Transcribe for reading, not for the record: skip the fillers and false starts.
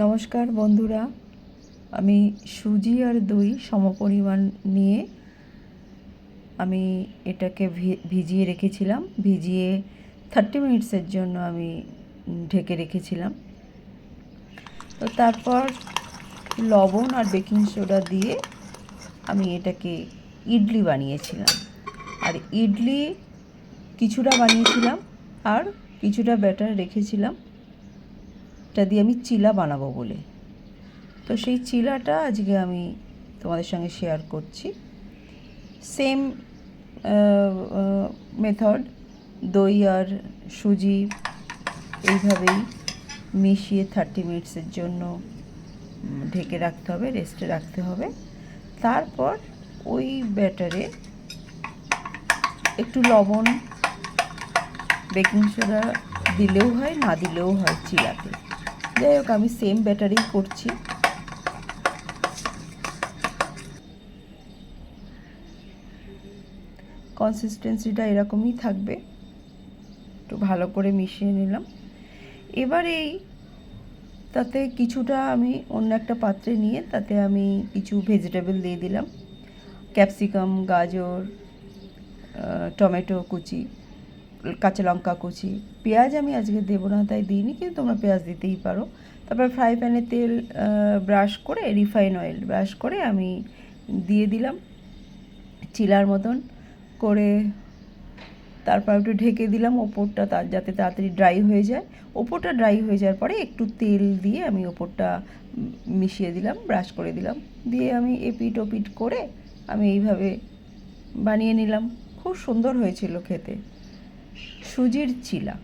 নমস্কার বন্ধুরা, আমি সুজি আর দই সমপরিমাণ নিয়ে আমি এটাকে ভিজিয়ে রেখেছিলাম। ভিজিয়ে 30 মিনিটসের জন্য আমি ঢেকে রেখেছিলাম। তো তারপর লবণ আর বেকিং সোডা দিয়ে আমি এটাকে ইডলি বানিয়েছিলাম। আর ইডলি কিছুটা বানিয়েছিলাম আর কিছুটা ব্যাটার রেখেছিলাম, এটা দিয়ে আমি চিলা বানাবো বলে। তো সেই চিলাটা আজকে আমি তোমাদের সঙ্গে শেয়ার করছি। সেম মেথড, দই আর সুজি এইভাবেই মিশিয়ে 30 মিনিটসের জন্য ঢেকে রাখতে হবে, রেস্টে রাখতে হবে। তারপর ওই ব্যাটারে একটু লবণ, বেকিং সোডা দিলেও হয়, না দিলেও হয় চিলাতে। যাই হোক, আমি সেম ব্যাটারেই করছি। কনসিস্টেন্সিটা এরকমই থাকবে। একটু ভালো করে মিশিয়ে নিলাম। এবার তাতে কিছুটা আমি অন্য একটা পাত্রে নিয়ে তাতে আমি কিছু ভেজিটেবল দিয়ে দিলাম। ক্যাপসিকাম, গাজর, টমেটো কুচি, কাঁচা লঙ্কা কুচি। পেঁয়াজ আমি আজকে দেবো না তাই দিইনি, কিন্তু তোমরা পেঁয়াজ দিতেই পারো। তারপর ফ্রাই প্যানে তেল ব্রাশ করে, রিফাইন অয়েল ব্রাশ করে আমি দিয়ে দিলাম চিলার মতন করে। তারপর একটু ঢেকে দিলাম ওপরটা যাতে তাড়াতাড়ি ড্রাই হয়ে যায়। ওপরটা ড্রাই হয়ে যাওয়ার পরে একটু তেল দিয়ে আমি ওপরটা মিশিয়ে দিলাম, ব্রাশ করে দিলাম। দিয়ে আমি এপিট ওপিট করে আমি এইভাবে বানিয়ে নিলাম। খুব সুন্দর হয়েছিল খেতে সুজির চিলা।